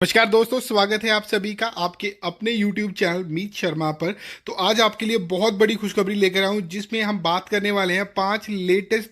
नमस्कार दोस्तों, स्वागत है आप सभी का आपके अपने YouTube चैनल मीत शर्मा पर। तो आज आपके लिए बहुत बड़ी खुशखबरी लेकर आया हूं, जिसमें हम बात करने वाले हैं 5 लेटेस्ट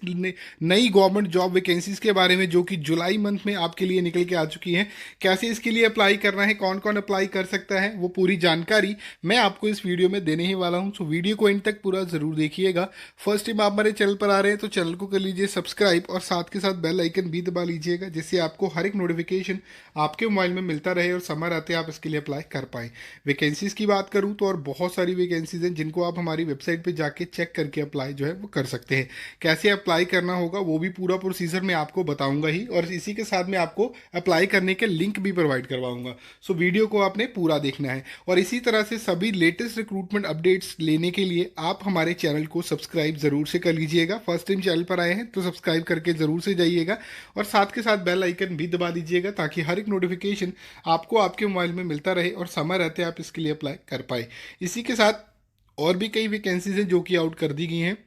नई गवर्नमेंट जॉब वैकेंसीज के बारे में, जो कि जुलाई मंथ में आपके लिए निकल के आ चुकी हैं। कैसे इसके लिए अप्लाई करना है, कौन कौन अप्लाई कर सकता है, वो पूरी जानकारी मैं आपको इस वीडियो में देने ही वाला हूँ। सो वीडियो को एंड तक पूरा जरूर देखिएगा। फर्स्ट टाइम आप हमारे चैनल पर आ रहे हैं तो चैनल को कर लीजिए सब्सक्राइब और साथ के साथ बेल आइकन भी दबा लीजिएगा, जिससे आपको हर एक नोटिफिकेशन आपके मोबाइल में मिलता रहे और समय आते आप इसके लिए अप्लाई कर पाए। वैकेंसीज की बात करूं तो और बहुत सारी वैकेंसीज हैं, जिनको आप हमारी वेबसाइट पे जाके चेक करके अप्लाई जो है वो कर सकते हैं। कैसे अप्लाई करना होगा वो भी पूरा प्रोसीजर मैं आपको बताऊंगा ही, और इसी के साथ में आपको अप्लाई करने के लिंक भी प्रोवाइड करवाऊंगा। सो वीडियो को आपने पूरा देखना है। और इसी तरह से सभी लेटेस्ट रिक्रूटमेंट अपडेट्स लेने के लिए आप हमारे चैनल को सब्सक्राइब जरूर से कर लीजिएगा। फर्स्ट टाइम चैनल पर आए हैं तो सब्सक्राइब करके जरूर से जाइएगा, और साथ के साथ बेल आइकन भी दबा दीजिएगा, ताकि हर एक नोटिफिकेशन आपको आपके मोबाइल में मिलता रहे और समय रहते आप इसके लिए अप्लाई कर पाए। इसी के साथ और भी कई वैकेंसीज हैं जो कि आउट कर दी गई हैं,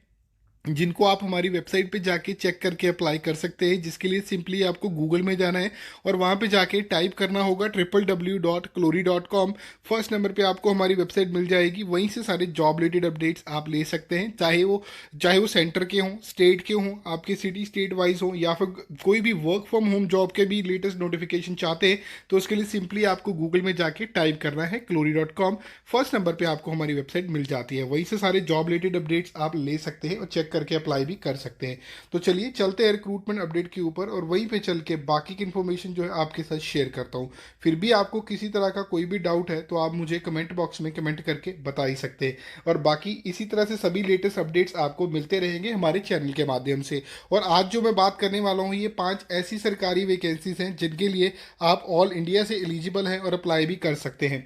जिनको आप हमारी वेबसाइट पे जाके चेक करके अप्लाई कर सकते हैं। जिसके लिए सिंपली आपको गूगल में जाना है और वहाँ पे जाके टाइप करना होगा www.clory.com। फर्स्ट नंबर पे आपको हमारी वेबसाइट मिल जाएगी, वहीं से सारे जॉब रिलेटेड अपडेट्स आप ले सकते हैं। चाहे वो सेंटर के हों, स्टेट के हों, आपके सिटी स्टेट वाइज हों, या फिर कोई भी वर्क फ्रॉम होम जॉब के भी लेटेस्ट नोटिफिकेशन चाहते हैं, तो उसके लिए सिंपली आपको गूगल में जाके टाइप करना है clory.com। फर्स्ट नंबर पे आपको हमारी वेबसाइट मिल जाती है, वहीं से सारे जॉब रिलेटेड अपडेट्स आप ले सकते हैं और चेक करके अप्लाई भी कर सकते हैं। तो चलिए चलते हैं रिक्रूटमेंट अपडेट के ऊपर, और वहीं पे चल के बाकी की इन्फॉर्मेशन जो है आपके साथ शेयर करता हूँ। फिर भी आपको किसी तरह का कोई भी डाउट है तो आप मुझे कमेंट बॉक्स में कमेंट करके बता ही सकते हैं। और बाकी इसी तरह से सभी लेटेस्ट अपडेट्स आपको मिलते रहेंगे हमारे चैनल के माध्यम से। और आज जो मैं बात करने वाला हूँ, ये 5 ऐसी सरकारी वैकेंसीज हैं जिनके लिए आप ऑल इंडिया से एलिजिबल हैं और अप्लाई भी कर सकते हैं।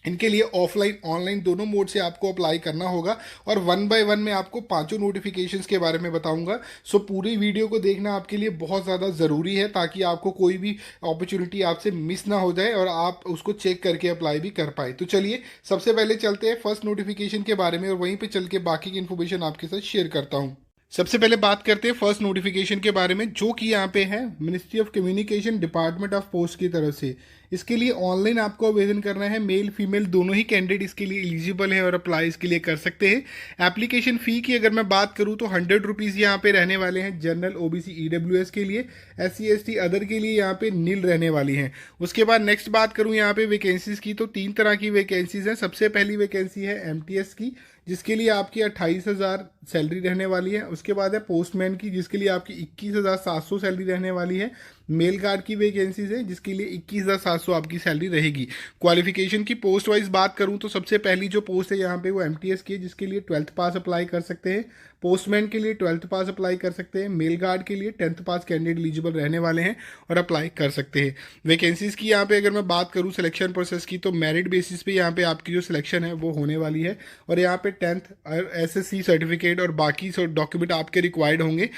इनके लिए ऑफलाइन ऑनलाइन दोनों मोड से आपको अप्लाई करना होगा, और वन बाय वन मैं आपको पांचों नोटिफिकेशंस के बारे में बताऊंगा। सो पूरी वीडियो को देखना आपके लिए बहुत ज़्यादा ज़रूरी है, ताकि आपको कोई भी अपॉर्चुनिटी आपसे मिस ना हो जाए और आप उसको चेक करके अप्लाई भी कर पाए। तो चलिए सबसे पहले चलते हैं फर्स्ट नोटिफिकेशन के बारे में, और वहीं पर चल के बाकी की इन्फॉर्मेशन आपके साथ शेयर करता हूँ। सबसे पहले बात करते हैं फर्स्ट नोटिफिकेशन के बारे में, जो कि यहाँ पे है ministry of communication department of post की तरफ से। इसके लिए ऑनलाइन आपको आवेदन करना है। मेल फीमेल दोनों ही कैंडिडेट इसके लिए एलिजिबल है और अप्लाई इसके लिए कर सकते हैं। एप्लीकेशन फ़ी की अगर मैं बात करूँ तो 100 रुपीज़ यहाँ पे रहने वाले हैं जनरल ओबीसी ईडब्ल्यूएस के लिए। SC ST अदर के लिए यहाँ पे नील रहने वाली हैं। उसके बाद नेक्स्ट बात करूँ यहाँ पे वैकेंसीज की, तो 3 तरह की वैकेंसीज हैं। सबसे पहली वैकेंसी है MTS की, जिसके लिए आपकी 28,000 सैलरी रहने वाली है। उसके बाद है पोस्टमैन की, जिसके लिए आपकी 21,700 सैलरी रहने वाली है। मेल गार्ड की वैकेंसीज है, जिसके लिए 21,700 आपकी सैलरी रहेगी। क्वालिफिकेशन की पोस्ट वाइज बात करूं तो सबसे पहली जो पोस्ट है यहाँ पे वो MTS की है, जिसके लिए 12th पास अप्लाई कर सकते हैं। पोस्टमैन के लिए 12th पास अप्लाई कर सकते हैं। मेल गार्ड के लिए 10th पास कैंडिडेट एलिजिबल रहने वाले हैं और अप्लाई कर सकते हैं। वैकेंसीज की यहाँ पे अगर मैं बात करूँ सिलेक्शन प्रोसेस की, तो मेरिट बेसिस पे यहाँ पे आपकी जो सिलेक्शन है वो होने वाली है। और यहाँ पे 10th और SSC सर्टिफिकेट और बाकी डॉक्यूमेंट आपके रिक्वायर्ड होंगे।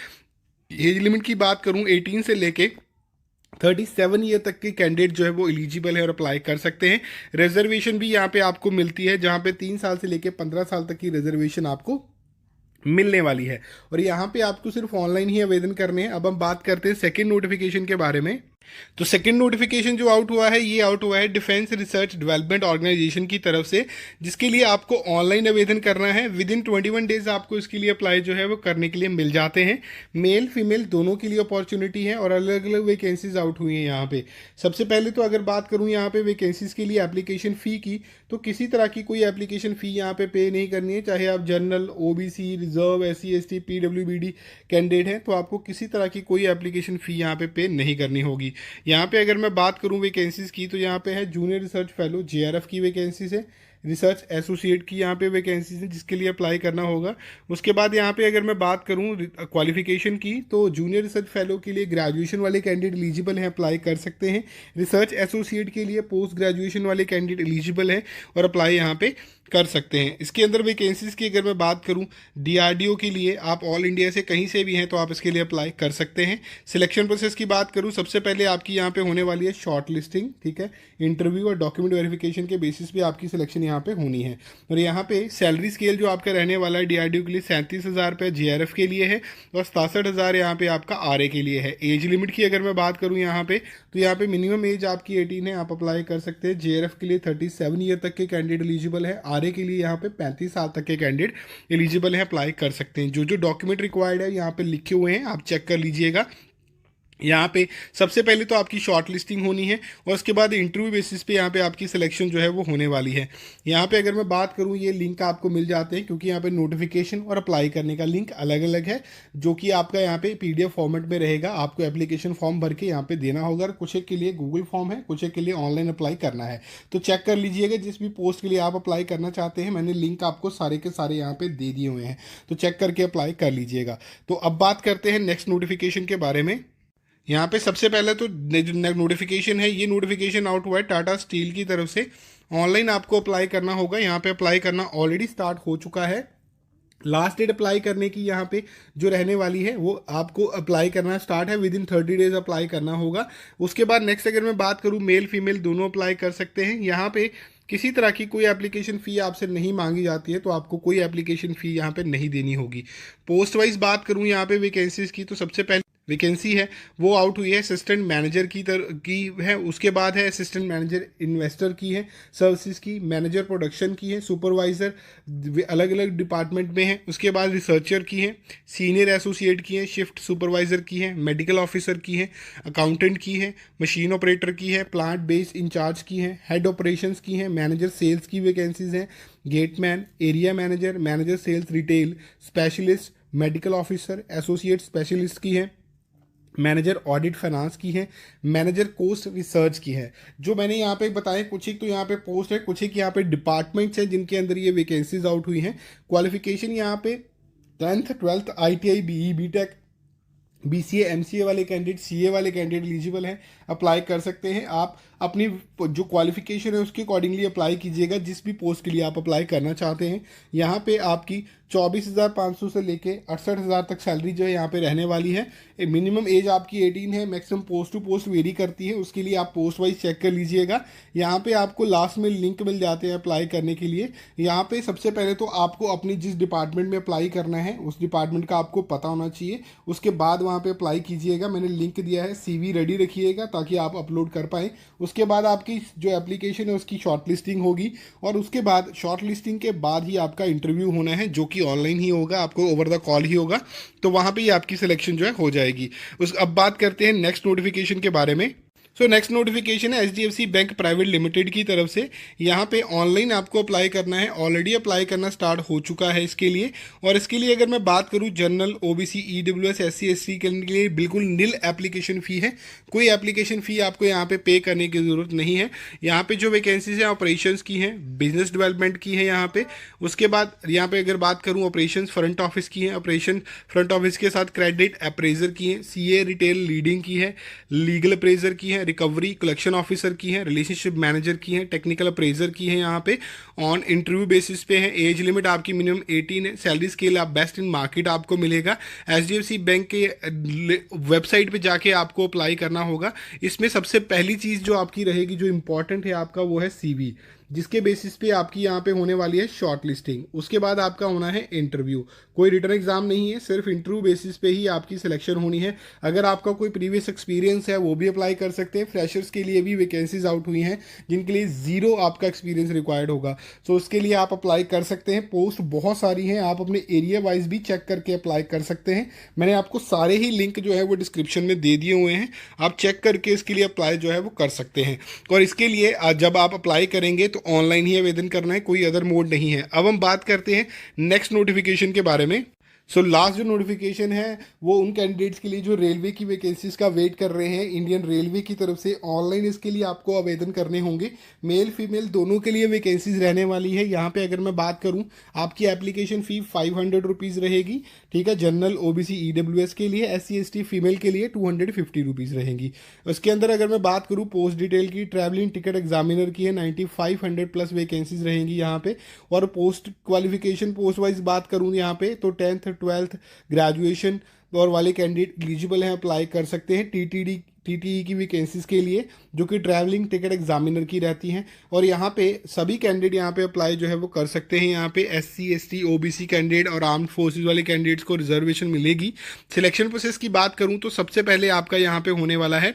एज लिमिट की बात करूँ 18 से लेके 37 ईयर तक के कैंडिडेट जो है वो एलिजिबल है और अप्लाई कर सकते हैं। रिजर्वेशन भी यहाँ पे आपको मिलती है, जहाँ पे 3 साल से लेके 15 साल तक की रिजर्वेशन आपको मिलने वाली है। और यहाँ पे आपको सिर्फ ऑनलाइन ही आवेदन करने हैं। अब हम बात करते हैं सेकेंड नोटिफिकेशन के बारे में। तो सेकंड नोटिफिकेशन जो आउट हुआ है, ये आउट हुआ है डिफेंस रिसर्च डेवलपमेंट ऑर्गेनाइजेशन की तरफ से, जिसके लिए आपको ऑनलाइन आवेदन करना है। विद इन 21 डेज आपको इसके लिए अप्लाई जो है वो करने के लिए मिल जाते हैं। मेल फीमेल दोनों के लिए अपॉर्चुनिटी है, और अलग अलग वैकेंसीज आउट हुई हैं यहाँ पे। सबसे पहले तो अगर बात करूँ यहाँ पे वैकेंसीज के लिए एप्लीकेशन फ़ी की, तो किसी तरह की कोई एप्लीकेशन फ़ी यहाँ पे नहीं करनी है। चाहे आप general OBC reserve SC ST PWBD candidate हैं, तो आपको किसी तरह की कोई एप्लीकेशन फ़ी यहाँ पे नहीं करनी होगी। यहाँ पे अगर मैं बात करूँ वैकेंसीज की, तो यहाँ पे है जूनियर रिसर्च फेलो JRF की वैकेंसीज है। रिसर्च एसोसिएट की यहाँ पे वैकेंसीज है, जिसके लिए अप्लाई करना होगा। उसके बाद यहाँ पे अगर मैं बात करूँ क्वालिफिकेशन की, तो जूनियर रिसर्च फेलो के लिए ग्रेजुएशन वाले कैंडिडेट एलिजिबल हैं, अप्लाई कर सकते हैं। रिसर्च एसोसिएट के लिए पोस्ट ग्रेजुएशन वाले कैंडिडेट एलिजिबल हैं और अप्लाई यहाँ पे कर सकते हैं। इसके अंदर वैकेंसीज की अगर मैं बात करूं, DRDO के लिए आप ऑल इंडिया से कहीं से भी हैं तो आप इसके लिए अप्लाई कर सकते हैं। सिलेक्शन प्रोसेस की बात करूं, सबसे पहले आपकी यहाँ पे होने वाली है शॉर्ट लिस्टिंग, ठीक है। इंटरव्यू और डॉक्यूमेंट वेरिफिकेशन के बेसिस पे आपकी सिलेक्शन यहाँ पे होनी है। और यहाँ पे सैलरी स्केल जो आपका रहने वाला है डीआरडीओ के लिए 37,000 रुपये जेआरएफ के लिए है और 67,000 यहाँ पे आपका आरए के लिए है। एज लिमिट की अगर मैं बात करूँ यहाँ पे, तो यहाँ पे मिनिमम एज आपकी 18 है, आप अप्लाई कर सकते हैं। जेआरएफ के लिए 37 ईयर तक के कैंडिडेट एलिजिबल है। आरए के लिए यहाँ पे 35 साल तक के कैंडिडेट एलिजिबल है, अप्लाई कर सकते हैं। जो जो डॉक्यूमेंट रिक्वायर्ड है यहाँ पे लिखे हुए हैं, आप चेक कर लीजिएगा। यहाँ पे सबसे पहले तो आपकी शॉर्ट लिस्टिंग होनी है और उसके बाद इंटरव्यू बेसिस पे यहाँ पे आपकी सिलेक्शन जो है वो होने वाली है। यहाँ पे अगर मैं बात करूँ, ये लिंक आपको मिल जाते हैं क्योंकि यहाँ पे नोटिफिकेशन और अप्लाई करने का लिंक अलग अलग है, जो कि आपका यहाँ पे पीडीएफ फॉर्मेट में रहेगा। आपको एप्लीकेशन फॉर्म भर के यहाँ पे देना होगा। कुछ एक के लिए गूगल फॉर्म है, कुछ एक के लिए ऑनलाइन अप्लाई करना है। तो चेक कर लीजिएगा जिस भी पोस्ट के लिए आप अप्लाई करना चाहते हैं, मैंने लिंक आपको सारे के सारे यहाँ पे दे दिए हुए हैं, तो चेक करके अप्लाई कर लीजिएगा। तो अब बात करते हैं नेक्स्ट नोटिफिकेशन के बारे में। यहाँ पे सबसे पहले तो जो नोटिफिकेशन है, ये नोटिफिकेशन आउट हुआ है टाटा स्टील की तरफ से। ऑनलाइन आपको अप्लाई करना होगा। यहाँ पे अप्लाई करना ऑलरेडी स्टार्ट हो चुका है। लास्ट डेट अप्लाई करने की यहाँ पे जो रहने वाली है, वो आपको अप्लाई करना स्टार्ट है, विद इन 30 डेज अप्लाई करना होगा। उसके बाद नेक्स्ट अगर मैं बात करूँ, मेल फीमेल दोनों अप्लाई कर सकते हैं। यहाँ पे किसी तरह की कोई एप्लीकेशन फ़ी आपसे नहीं मांगी जाती है, तो आपको कोई एप्लीकेशन फ़ी यहाँ पे नहीं देनी होगी। पोस्ट वाइज बात करूँ यहाँ पे वैकेंसीज की, तो सबसे पहले वैकेंसी है वो आउट हुई है असिस्टेंट मैनेजर की है। उसके बाद है असिस्टेंट मैनेजर इन्वेस्टर की है, सर्विसेज की, मैनेजर प्रोडक्शन की है, सुपरवाइज़र अलग अलग डिपार्टमेंट में है। उसके बाद रिसर्चर की है, सीनियर एसोसिएट की है, शिफ्ट सुपरवाइज़र की है, मेडिकल ऑफिसर की है, अकाउंटेंट की है, मशीन ऑपरेटर की है, प्लांट बेस्ड इंचार्ज की है, हेड ऑपरेशंस की है, मैनेजर सेल्स की वैकेंसीज हैं, gateman, area manager, manager sales retail, specialist, medical officer, associate specialist की है, मैनेजर ऑडिट फाइनेंस की है, मैनेजर कोस्ट रिसर्च की है। जो मैंने यहाँ पे बताया, कुछ एक तो यहाँ पे पोस्ट है, कुछ एक यहाँ पे डिपार्टमेंट्स हैं जिनके अंदर ये वैकेंसीज आउट हुई हैं। क्वालिफिकेशन यहाँ पे 10th 12th ITI BE BTech BCA MCA वाले कैंडिडेट, CA वाले कैंडिडेट एलिजिबल हैं, अप्लाई कर सकते हैं। आप अपनी जो क्वालिफिकेशन है उसके अकॉर्डिंगली अप्लाई कीजिएगा जिस भी पोस्ट के लिए आप अप्लाई करना चाहते हैं। यहाँ पे आपकी 24,500 से लेके 68,000 तक सैलरी जो है यहाँ पे रहने वाली है। मिनिमम एज आपकी 18 है, maximum post to post vary करती है, उसके लिए आप पोस्ट वाइज चेक कर लीजिएगा। यहाँ पे आपको लास्ट में लिंक मिल जाते हैं अप्लाई करने के लिए। यहाँ पे सबसे पहले तो आपको अपनी जिस डिपार्टमेंट में अप्लाई करना है उस डिपार्टमेंट का आपको पता होना चाहिए, उसके बाद वहाँ पे अप्लाई कीजिएगा। मैंने लिंक दिया है, CV रेडी रखिएगा ताकि आप अपलोड कर पाएँ। उसके बाद आपकी जो एप्लीकेशन है उसकी शॉर्ट लिस्टिंग होगी और उसके बाद शॉर्ट लिस्टिंग के बाद ही आपका इंटरव्यू होना है, जो कि ऑनलाइन ही होगा, आपको ओवर द कॉल ही होगा। तो वहाँ पे ही आपकी सिलेक्शन जो है हो जाएगी। अब बात करते हैं नेक्स्ट नोटिफिकेशन के बारे में। नेक्स्ट नोटिफिकेशन है HDFC बैंक प्राइवेट लिमिटेड की तरफ से। यहाँ पे ऑनलाइन आपको अप्लाई करना है, ऑलरेडी अप्लाई करना स्टार्ट हो चुका है इसके लिए। और इसके लिए अगर मैं बात करूँ, general, OBC, EWS, SC ST के लिए बिल्कुल निल एप्लीकेशन फ़ी है। कोई एप्लीकेशन फ़ी आपको यहाँ पे पे करने की ज़रूरत नहीं है। यहाँ पे जो वैकेंसीज हैं ऑपरेशंस की हैं, बिजनेस डेवलपमेंट की है यहाँ पे। उसके बाद यहाँ पे अगर बात करूँ ऑपरेशंस फ्रंट ऑफिस की है, ऑपरेशन फ्रंट ऑफिस के साथ क्रेडिट अप्रेजर की है, CA रिटेल लीडिंग की है, लीगल अप्रेजर की है, रिकवरी कलेक्शन ऑफिसर की है, रिलेशनशिप मैनेजर की है, टेक्निकल अप्रेजर की है। यहाँ पे ऑन इंटरव्यू बेसिस पे है। एज लिमिट आपकी मिनिमम 18 है। सैलरी स्केल आप बेस्ट इन मार्केट आपको मिलेगा। HDFC बैंक के वेबसाइट पे जाके आपको अप्लाई करना होगा। इसमें सबसे पहली चीज़ जो आपकी रहेगी, जो इंपॉर्टेंट है आपका, वो है CV, जिसके बेसिस पे आपकी यहाँ पे होने वाली है शॉर्ट लिस्टिंग। उसके बाद आपका होना है इंटरव्यू। कोई रिटर्न एग्जाम नहीं है, सिर्फ इंटरव्यू बेसिस पे ही आपकी सिलेक्शन होनी है। अगर आपका कोई प्रीवियस एक्सपीरियंस है वो भी अप्लाई कर सकते हैं। फ्रेशर्स के लिए भी वैकेंसीज आउट हुई हैं जिनके लिए 0 आपका एक्सपीरियंस रिक्वायर्ड होगा, सो उसके लिए आप अप्लाई कर सकते हैं। पोस्ट बहुत सारी हैं, आप अपने एरिया वाइज भी चेक करके अप्लाई कर सकते हैं। मैंने आपको सारे ही लिंक जो है वो डिस्क्रिप्शन में दे दिए हुए हैं, आप चेक करके इसके लिए अप्लाई जो है वो कर सकते हैं। और इसके लिए जब आप अप्लाई करेंगे तो ऑनलाइन ही आवेदन करना है, कोई अदर मोड नहीं है। अब हम बात करते हैं नेक्स्ट नोटिफिकेशन के बारे में। लास्ट जो नोटिफिकेशन है वो उन कैंडिडेट्स के लिए जो रेलवे की वैकेंसीज का वेट कर रहे हैं। इंडियन रेलवे की तरफ से ऑनलाइन इसके लिए आपको आवेदन करने होंगे। मेल फीमेल दोनों के लिए वैकेंसीज रहने वाली है। यहाँ पे अगर मैं बात करूँ, आपकी एप्लीकेशन फ़ी 500 रुपीज़ रहेगी, ठीक है। जनरल, OBC, EWS के लिए, SC ST फीमेल के लिए 250 रुपीज़ रहेंगी। उसके अंदर अगर मैं बात करूँ पोस्ट डिटेल की, ट्रैवलिंग टिकट एग्जामिनर की है 9500 प्लस वैकेंसीज रहेंगी यहाँ पे। और पोस्ट क्वालिफिकेशन पोस्ट वाइज बात करूँ यहाँ पे तो 10th ट्वेल्थ ग्रेजुएशन और वाले कैंडिडेट एलिजिबल हैं, अप्लाई कर सकते हैं टीटीई की वैकेंसीज के लिए, जो कि ट्रैवलिंग टिकट एग्जामिनर की रहती हैं। और यहाँ पे सभी कैंडिडेट यहाँ पे अप्लाई जो है वो कर सकते हैं। यहाँ पे SC ST OBC कैंडिडेट और आर्म्ड फोर्सेज वाले कैंडिडेट्स को रिजर्वेशन मिलेगी। सिलेक्शन प्रोसेस की बात करूँ तो सबसे पहले आपका यहाँ पे होने वाला है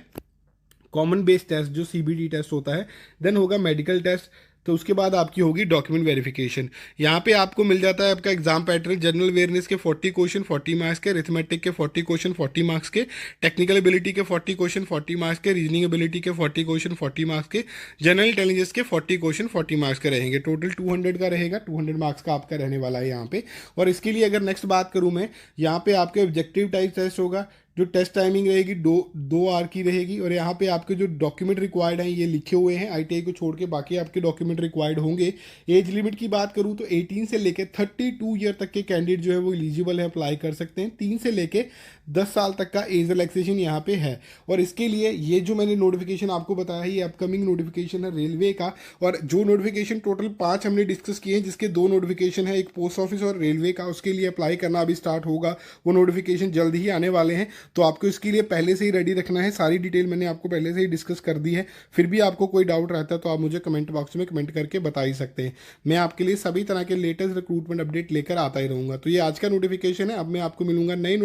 कॉमन बेस टेस्ट, जो CBT टेस्ट होता है। देन होगा मेडिकल टेस्ट। तो उसके बाद आपकी होगी डॉक्यूमेंट वेरिफिकेशन। यहाँ पे आपको मिल जाता है आपका एग्जाम पैटर्न, जनरल अवेयरनेस के 40 क्वेश्चन 40 मार्क्स के, अरिथमेटिक के 40 क्वेश्चन 40 मार्क्स के, टेक्निकल एबिलिटी के 40 क्वेश्चन 40 मार्क्स के, रीजनिंग एबिलिटी के 40 क्वेश्चन 40 मार्क्स के, जनरल इंटेलिजेंस के 40 क्वेश्चन 40 मार्क्स के रहेंगे। टोटल 200 का रहेगा, 200 मार्क्स का आपका रहने वाला है यहाँ पे। और इसके लिए अगर नेक्स्ट बात करूँ मैं, यहाँ पे आपके ऑब्जेक्टिव टाइप टेस्ट होगा, जो टेस्ट टाइमिंग रहेगी 2 आवर की रहेगी। और यहाँ पे आपके जो डॉक्यूमेंट रिक्वायर्ड हैं ये लिखे हुए हैं, ITI को छोड़ के बाकी आपके डॉक्यूमेंट रिक्वायर्ड होंगे। एज लिमिट की बात करूँ तो 18 से लेके 32 ईयर तक के कैंडिडेट जो है वो एलिजिबल है, अप्लाई कर सकते हैं। 3 से लेके 10 साल तक का एज रिलैक्सेशन यहाँ पे है। और इसके लिए ये जो मैंने नोटिफिकेशन आपको बताया है, ये अपकमिंग नोटिफिकेशन है रेलवे का। और जो नोटिफिकेशन टोटल 5 हमने डिस्कस किए हैं, जिसके 2 नोटिफिकेशन है, एक पोस्ट ऑफिस और रेलवे का, उसके लिए अप्लाई करना अभी स्टार्ट होगा। वो नोटिफिकेशन जल्द ही आने वाले हैं, तो आपको इसके लिए पहले से ही रेडी रखना है। सारी डिटेल मैंने आपको पहले से ही डिस्कस कर दी है। फिर भी आपको कोई डाउट रहता है तो आप मुझे कमेंट बॉक्स में कमेंट करके बता ही सकते हैं। मैं आपके लिए सभी तरह के लेटेस्ट रिक्रूटमेंट अपडेट लेकर आता ही रहूँगा। तो ये आज का नोटिफिकेशन है। अब मैं आपको मिलूंगा नए